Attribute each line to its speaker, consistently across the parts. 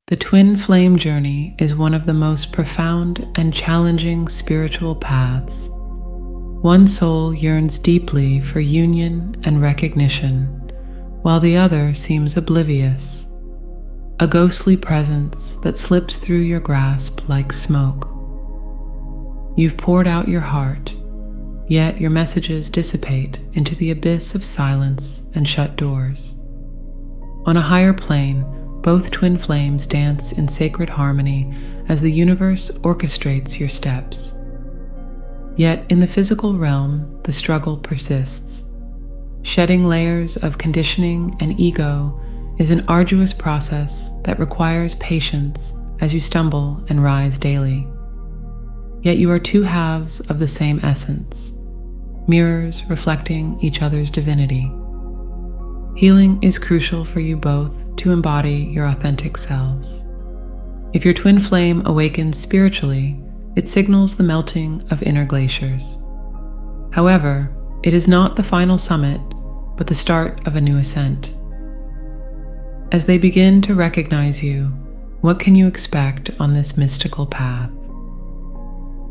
Speaker 1: The twin flame journey is one of the most profound and challenging spiritual paths. One soul yearns deeply for union and recognition, while the other seems oblivious, a ghostly presence that slips through your grasp like smoke. You've poured out your heart, yet your messages dissipate into the abyss of silence and shut doors. On a higher plane, both twin flames dance in sacred harmony as the universe orchestrates your steps. Yet in the physical realm, the struggle persists. Shedding layers of conditioning and ego is an arduous process that requires patience as you stumble and rise daily. Yet you are two halves of the same essence, mirrors reflecting each other's divinity. Healing is crucial for you both to embody your authentic selves. If your twin flame awakens spiritually, it signals the melting of inner glaciers. However, it is not the final summit, but the start of a new ascent. As they begin to recognize you, what can you expect on this mystical path?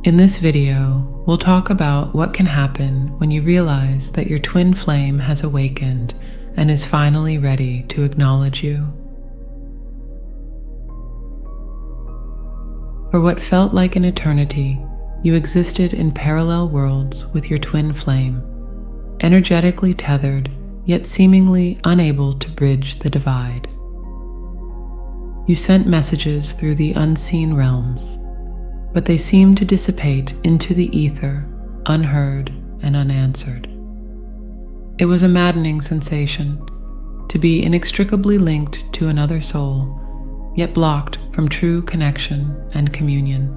Speaker 1: In this video, we'll talk about what can happen when you realize that your twin flame has awakened and is finally ready to acknowledge you. For what felt like an eternity, you existed in parallel worlds with your twin flame, energetically tethered, yet seemingly unable to bridge the divide. You sent messages through the unseen realms, but they seemed to dissipate into the ether, unheard and unanswered. It was a maddening sensation to be inextricably linked to another soul, yet blocked from true connection and communion.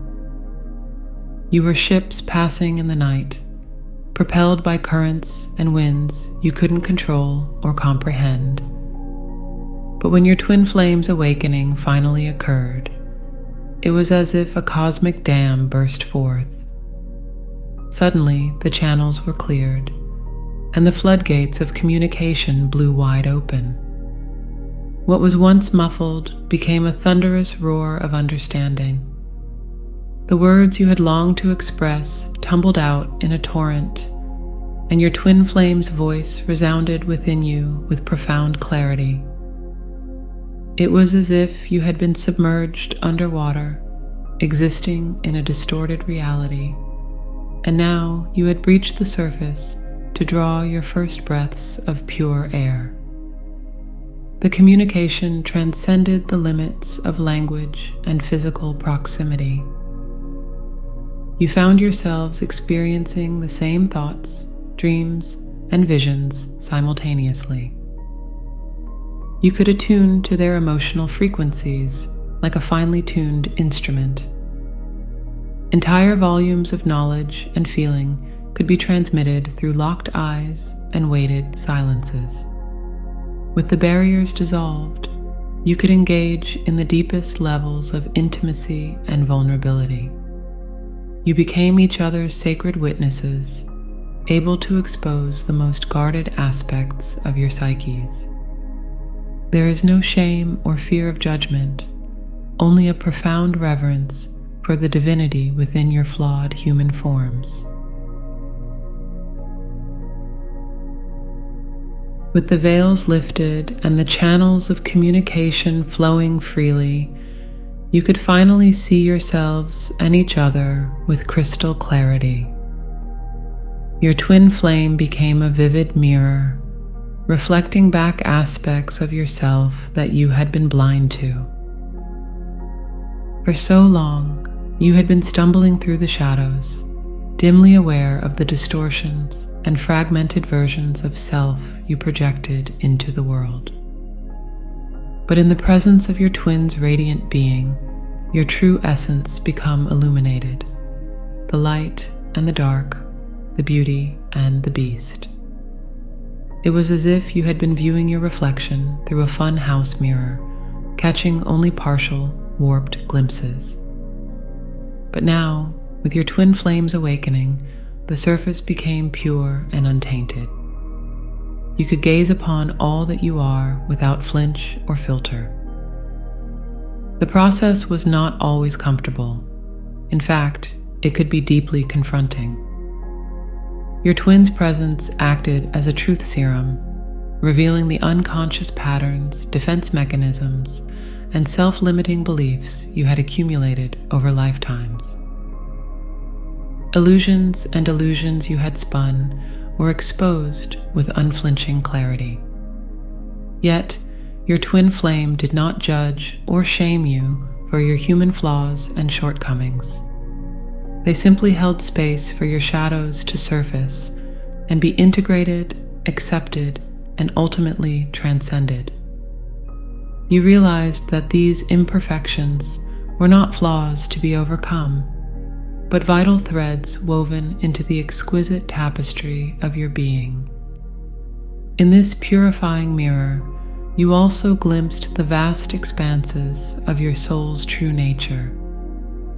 Speaker 1: You were ships passing in the night, propelled by currents and winds you couldn't control or comprehend. But when your twin flame's awakening finally occurred, it was as if a cosmic dam burst forth. Suddenly, the channels were cleared, and the floodgates of communication blew wide open. What was once muffled became a thunderous roar of understanding. The words you had longed to express tumbled out in a torrent, and your twin flame's voice resounded within you with profound clarity. It was as if you had been submerged underwater, existing in a distorted reality, and now you had breached the surface to draw your first breaths of pure air. The communication transcended the limits of language and physical proximity. You found yourselves experiencing the same thoughts, dreams, and visions simultaneously. You could attune to their emotional frequencies like a finely tuned instrument. Entire volumes of knowledge and feeling could be transmitted through locked eyes and weighted silences. With the barriers dissolved, you could engage in the deepest levels of intimacy and vulnerability. You became each other's sacred witnesses, able to expose the most guarded aspects of your psyches. There is no shame or fear of judgment, only a profound reverence for the divinity within your flawed human forms. With the veils lifted and the channels of communication flowing freely, you could finally see yourselves and each other with crystal clarity. Your twin flame became a vivid mirror, reflecting back aspects of yourself that you had been blind to. For so long, you had been stumbling through the shadows, dimly aware of the distortions and fragmented versions of self you projected into the world. But in the presence of your twin's radiant being, your true essence became illuminated, the light and the dark, the beauty and the beast. It was as if you had been viewing your reflection through a fun house mirror, catching only partial, warped glimpses. But now, with your twin flames awakening, the surface became pure and untainted. You could gaze upon all that you are without flinch or filter. The process was not always comfortable. In fact, it could be deeply confronting. Your twin's presence acted as a truth serum, revealing the unconscious patterns, defense mechanisms, and self-limiting beliefs you had accumulated over lifetimes. Illusions and delusions you had spun were exposed with unflinching clarity. Yet, your twin flame did not judge or shame you for your human flaws and shortcomings. They simply held space for your shadows to surface and be integrated, accepted, and ultimately transcended. You realized that these imperfections were not flaws to be overcome, but vital threads woven into the exquisite tapestry of your being. In this purifying mirror, you also glimpsed the vast expanses of your soul's true nature,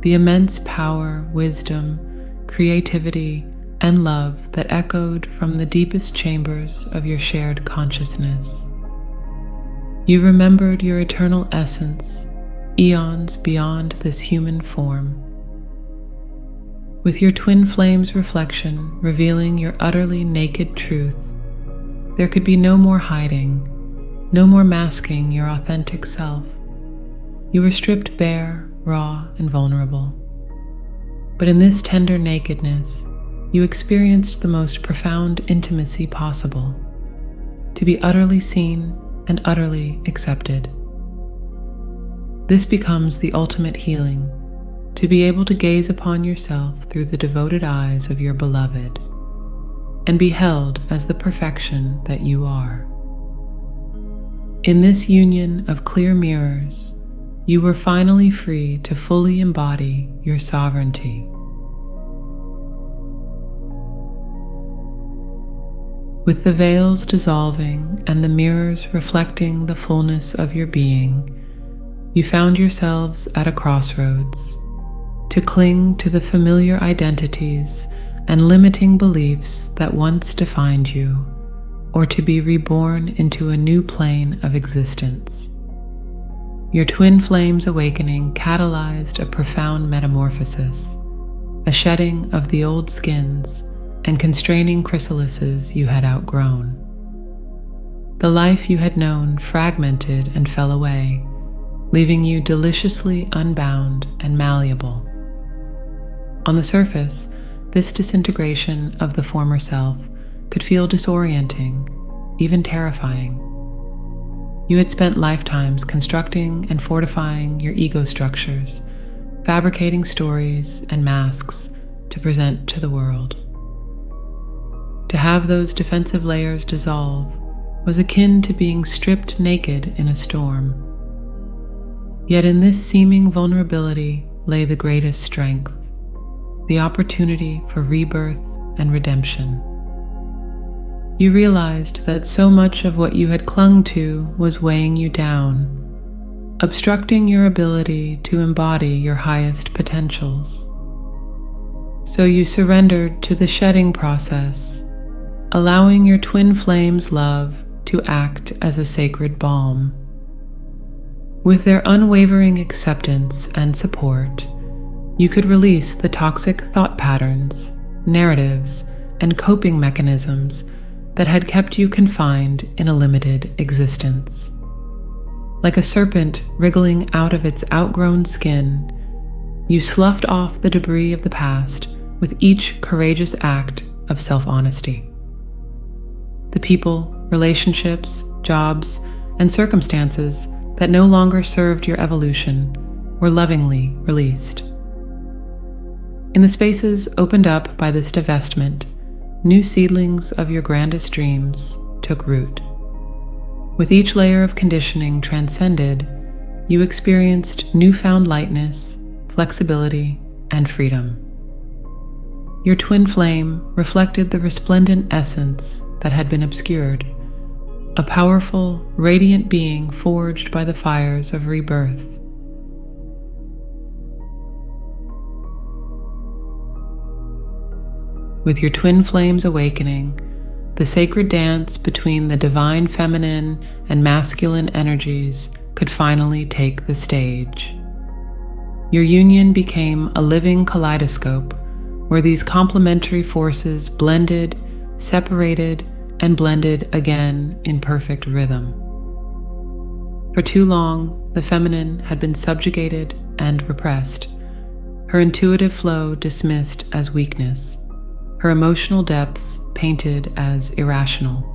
Speaker 1: the immense power, wisdom, creativity, and love that echoed from the deepest chambers of your shared consciousness. You remembered your eternal essence, eons beyond this human form. With your twin flame's reflection revealing your utterly naked truth, there could be no more hiding, no more masking your authentic self. You were stripped bare, raw, and vulnerable. But in this tender nakedness, you experienced the most profound intimacy possible, to be utterly seen and utterly accepted. This becomes the ultimate healing, to be able to gaze upon yourself through the devoted eyes of your beloved and be held as the perfection that you are. In this union of clear mirrors, you were finally free to fully embody your sovereignty. With the veils dissolving and the mirrors reflecting the fullness of your being, you found yourselves at a crossroads, to cling to the familiar identities and limiting beliefs that once defined you, or to be reborn into a new plane of existence. Your twin flame's awakening catalyzed a profound metamorphosis, a shedding of the old skins and constraining chrysalises you had outgrown. The life you had known fragmented and fell away, leaving you deliciously unbound and malleable. On the surface, this disintegration of the former self could feel disorienting, even terrifying. You had spent lifetimes constructing and fortifying your ego structures, fabricating stories and masks to present to the world. To have those defensive layers dissolve was akin to being stripped naked in a storm. Yet in this seeming vulnerability lay the greatest strength, the opportunity for rebirth and redemption. You realized that so much of what you had clung to was weighing you down, obstructing your ability to embody your highest potentials. So you surrendered to the shedding process, allowing your twin flame's love to act as a sacred balm. With their unwavering acceptance and support, you could release the toxic thought patterns, narratives, and coping mechanisms that had kept you confined in a limited existence. Like a serpent wriggling out of its outgrown skin, you sloughed off the debris of the past with each courageous act of self-honesty. The people, relationships, jobs, and circumstances that no longer served your evolution were lovingly released. In the spaces opened up by this divestment, new seedlings of your grandest dreams took root. With each layer of conditioning transcended, you experienced newfound lightness, flexibility, and freedom. Your twin flame reflected the resplendent essence that had been obscured, a powerful, radiant being forged by the fires of rebirth. With your twin flames awakening, the sacred dance between the divine feminine and masculine energies could could finally take the stage. Your union became a living kaleidoscope where these complementary forces blended, separated, and blended again in perfect rhythm. For too long, the feminine had been subjugated and repressed, her intuitive flow dismissed as weakness, her emotional depths painted as irrational.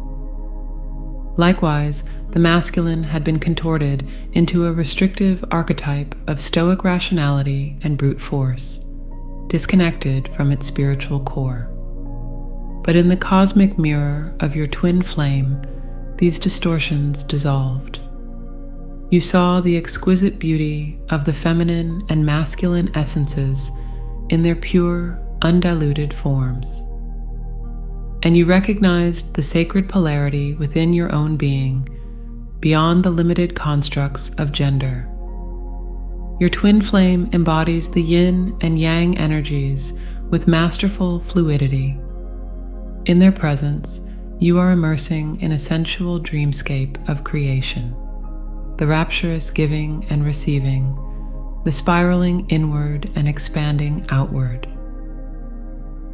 Speaker 1: Likewise, the masculine had been contorted into a restrictive archetype of stoic rationality and brute force, disconnected from its spiritual core. But in the cosmic mirror of your twin flame, these distortions dissolved. You saw the exquisite beauty of the feminine and masculine essences in their pure, undiluted forms. And you recognized the sacred polarity within your own being, beyond the limited constructs of gender. Your twin flame embodies the yin and yang energies with masterful fluidity. In their presence, you are immersing in a sensual dreamscape of creation, the rapturous giving and receiving, the spiraling inward and expanding outward.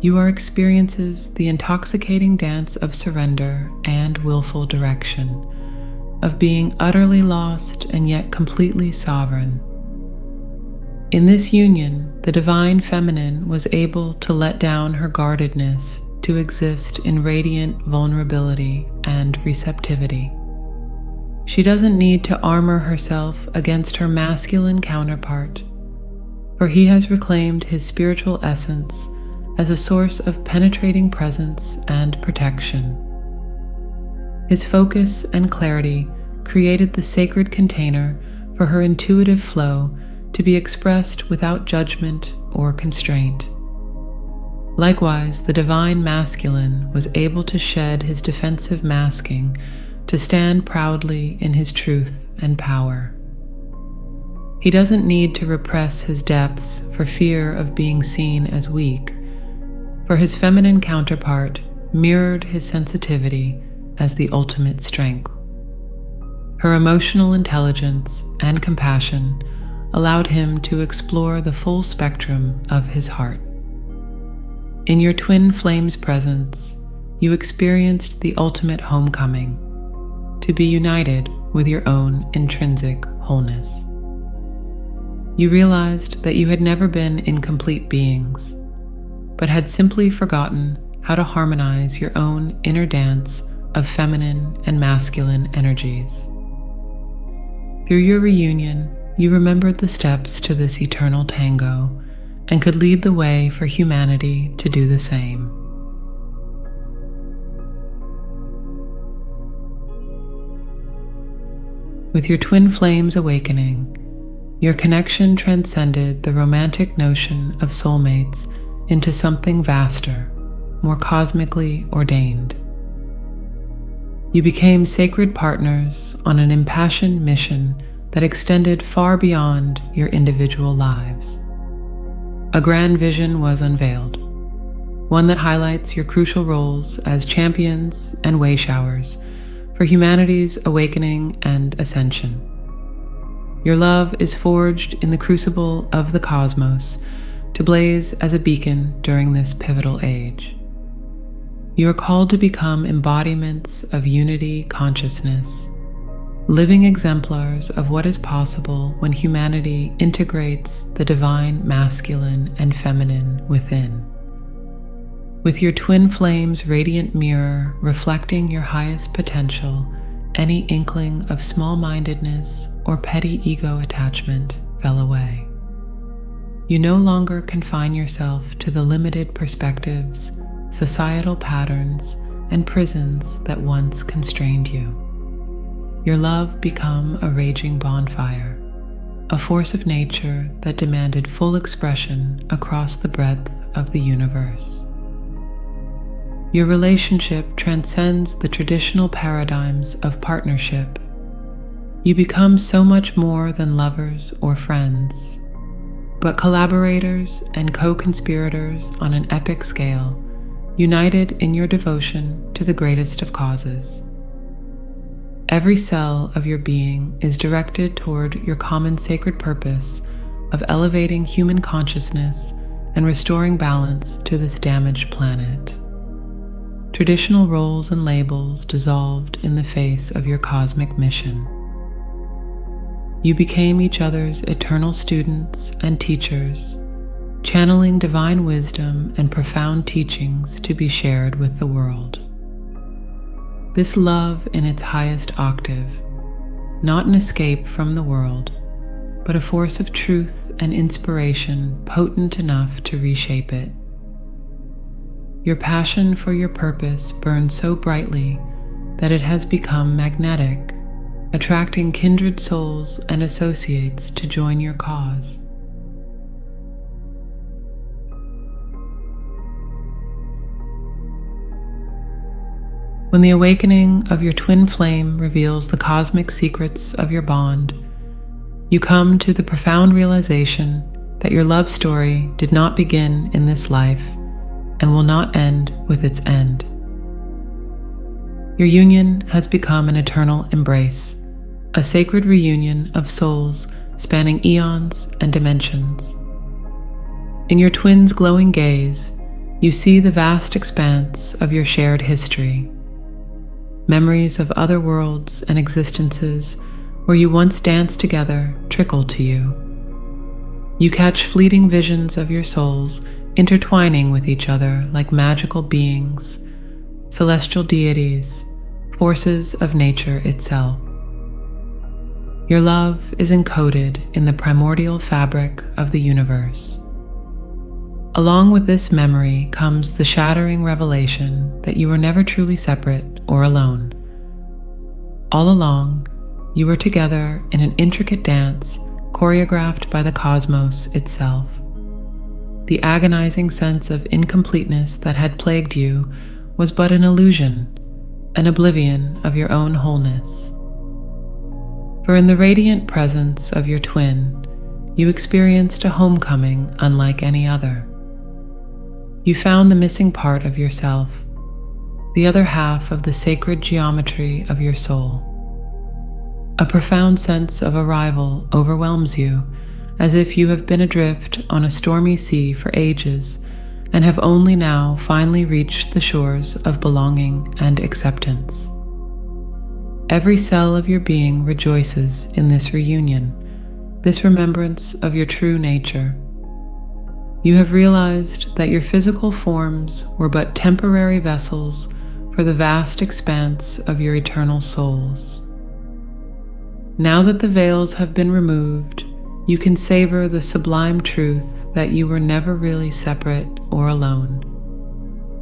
Speaker 1: You are experiences the intoxicating dance of surrender and willful direction, of being utterly lost and yet completely sovereign. In this union, the divine feminine was able to let down her guardedness to exist in radiant vulnerability and receptivity. She doesn't need to armor herself against her masculine counterpart, for he has reclaimed his spiritual essence as a source of penetrating presence and protection. His focus and clarity created the sacred container for her intuitive flow to be expressed without judgment or constraint. Likewise, the divine masculine was able to shed his defensive masking to stand proudly in his truth and power. He doesn't need to repress his depths for fear of being seen as weak, for his feminine counterpart mirrored his sensitivity as the ultimate strength. Her emotional intelligence and compassion allowed him to explore the full spectrum of his heart. In your twin flame's presence, you experienced the ultimate homecoming, to be united with your own intrinsic wholeness. You realized that you had never been incomplete beings, but had simply forgotten how to harmonize your own inner dance of feminine and masculine energies. Through your reunion, you remembered the steps to this eternal tango and could lead the way for humanity to do the same. With your twin flames awakening, your connection transcended the romantic notion of soulmates into something vaster, more cosmically ordained. You became sacred partners on an impassioned mission that extended far beyond your individual lives. A grand vision was unveiled, one that highlights your crucial roles as champions and wayshowers for humanity's awakening and ascension. Your love is forged in the crucible of the cosmos to blaze as a beacon during this pivotal age. You are called to become embodiments of unity consciousness, living exemplars of what is possible when humanity integrates the divine masculine and feminine within. With your twin flame's radiant mirror reflecting your highest potential, any inkling of small-mindedness or petty ego attachment fell away. You no longer confine yourself to the limited perspectives, societal patterns, and prisons that once constrained you. Your love became a raging bonfire, a force of nature that demanded full expression across the breadth of the universe. Your relationship transcends the traditional paradigms of partnership. You become so much more than lovers or friends, but collaborators and co-conspirators on an epic scale, united in your devotion to the greatest of causes. Every cell of your being is directed toward your common sacred purpose of elevating human consciousness and restoring balance to this damaged planet. Traditional roles and labels dissolved in the face of your cosmic mission. You became each other's eternal students and teachers, channeling divine wisdom and profound teachings to be shared with the world. This love in its highest octave, not an escape from the world, but a force of truth and inspiration potent enough to reshape it. Your passion for your purpose burns so brightly that it has become magnetic, attracting kindred souls and associates to join your cause. When the awakening of your twin flame reveals the cosmic secrets of your bond, you come to the profound realization that your love story did not begin in this life and will not end with its end. Your union has become an eternal embrace, a sacred reunion of souls spanning eons and dimensions. In your twin's glowing gaze, you see the vast expanse of your shared history, memories of other worlds and existences where you once danced together trickle to you. You catch fleeting visions of your souls intertwining with each other like magical beings, celestial deities, forces of nature itself. Your love is encoded in the primordial fabric of the universe. Along with this memory comes the shattering revelation that you were never truly separate or alone. All along, you were together in an intricate dance choreographed by the cosmos itself. The agonizing sense of incompleteness that had plagued you was but an illusion, an oblivion of your own wholeness. For in the radiant presence of your twin, you experienced a homecoming unlike any other. You found the missing part of yourself, the other half of the sacred geometry of your soul. A profound sense of arrival overwhelms you, as if you have been adrift on a stormy sea for ages and have only now finally reached the shores of belonging and acceptance. Every cell of your being rejoices in this reunion, this remembrance of your true nature. You have realized that your physical forms were but temporary vessels for the vast expanse of your eternal souls. Now that the veils have been removed, you can savor the sublime truth that you were never really separate or alone.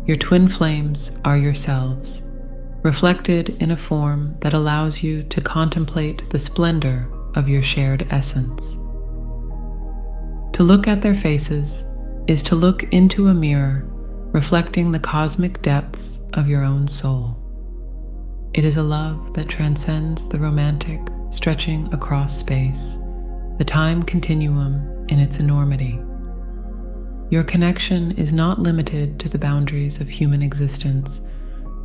Speaker 1: Your twin flames are yourselves, reflected in a form that allows you to contemplate the splendor of your shared essence. To look at their faces is to look into a mirror reflecting the cosmic depths of your own soul. It is a love that transcends the romantic, stretching across space, the time continuum in its enormity. Your connection is not limited to the boundaries of human existence,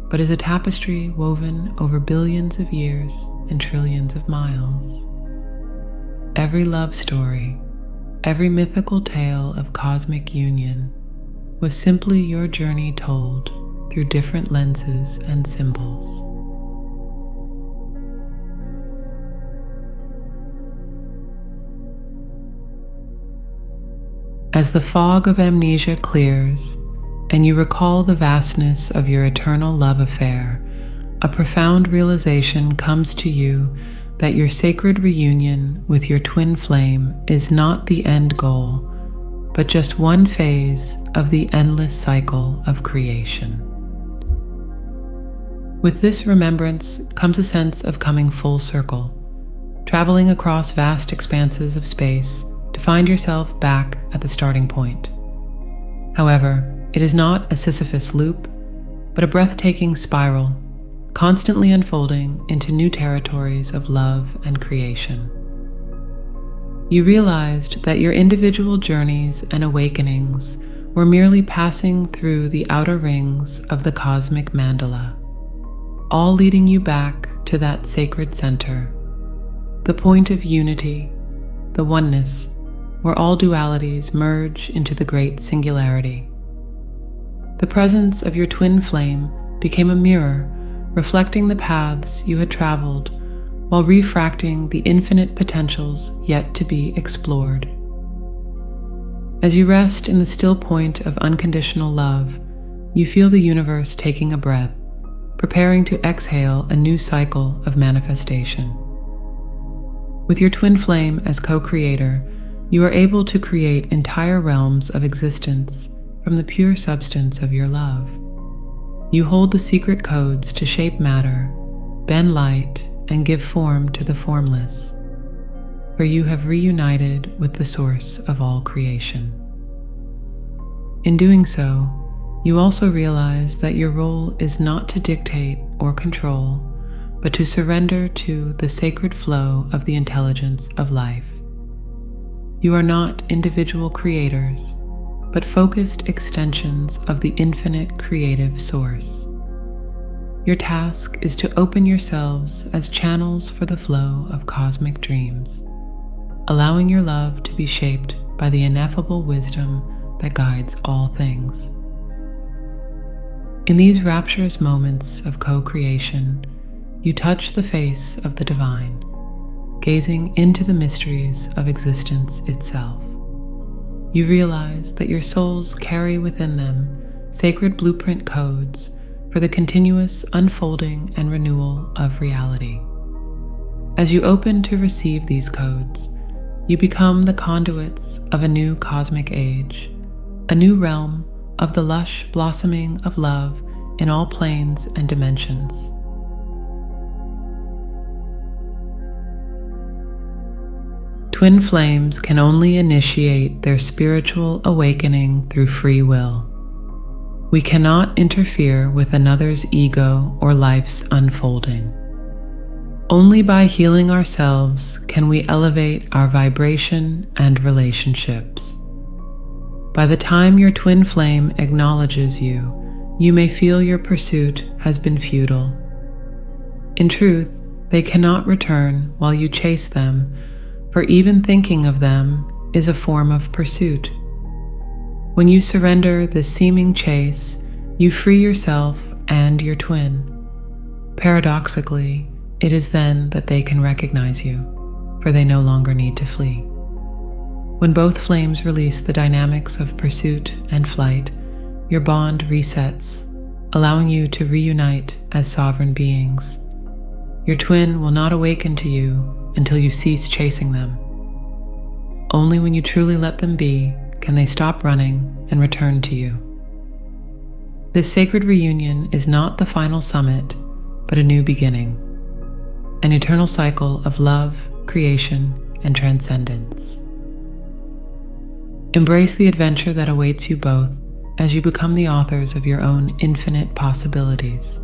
Speaker 1: but is a tapestry woven over billions of years and trillions of miles. Every love story, every mythical tale of cosmic union was simply your journey told through different lenses and symbols. As the fog of amnesia clears and you recall the vastness of your eternal love affair, a profound realization comes to you that your sacred reunion with your twin flame is not the end goal, but just one phase of the endless cycle of creation. With this remembrance comes a sense of coming full circle, traveling across vast expanses of space to find yourself back at the starting point. However, it is not a Sisyphus loop, but a breathtaking spiral, constantly unfolding into new territories of love and creation. You realized that your individual journeys and awakenings were merely passing through the outer rings of the cosmic mandala. all leading you back to that sacred center, the point of unity, the oneness, where all dualities merge into the great singularity. The presence of your twin flame became a mirror, reflecting the paths you had traveled while refracting the infinite potentials yet to be explored. As you rest in the still point of unconditional love, you feel the universe taking a breath, preparing to exhale a new cycle of manifestation. With your twin flame as co-creator, you are able to create entire realms of existence from the pure substance of your love. You hold the secret codes to shape matter, bend light, and give form to the formless, for you have reunited with the source of all creation. In doing so, you also realize that your role is not to dictate or control, but to surrender to the sacred flow of the intelligence of life. You are not individual creators, but focused extensions of the infinite creative source. Your task is to open yourselves as channels for the flow of cosmic dreams, allowing your love to be shaped by the ineffable wisdom that guides all things. In these rapturous moments of co-creation, you touch the face of the divine, gazing into the mysteries of existence itself. You realize that your souls carry within them sacred blueprint codes for the continuous unfolding and renewal of reality. As you open to receive these codes, you become the conduits of a new cosmic age, a new realm of the lush blossoming of love in all planes and dimensions. Twin flames can only initiate their spiritual awakening through free will. We cannot interfere with another's ego or life's unfolding. Only by healing ourselves can we elevate our vibration and relationships. By the time your twin flame acknowledges you, you may feel your pursuit has been futile. In truth, they cannot return while you chase them, for even thinking of them is a form of pursuit. When you surrender the seeming chase, you free yourself and your twin. Paradoxically, it is then that they can recognize you, for they no longer need to flee. When both flames release the dynamics of pursuit and flight, your bond resets, allowing you to reunite as sovereign beings. Your twin will not awaken to you until you cease chasing them. Only when you truly let them be can they stop running and return to you. This sacred reunion is not the final summit, but a new beginning, an eternal cycle of love, creation, and transcendence. Embrace the adventure that awaits you both as you become the authors of your own infinite possibilities.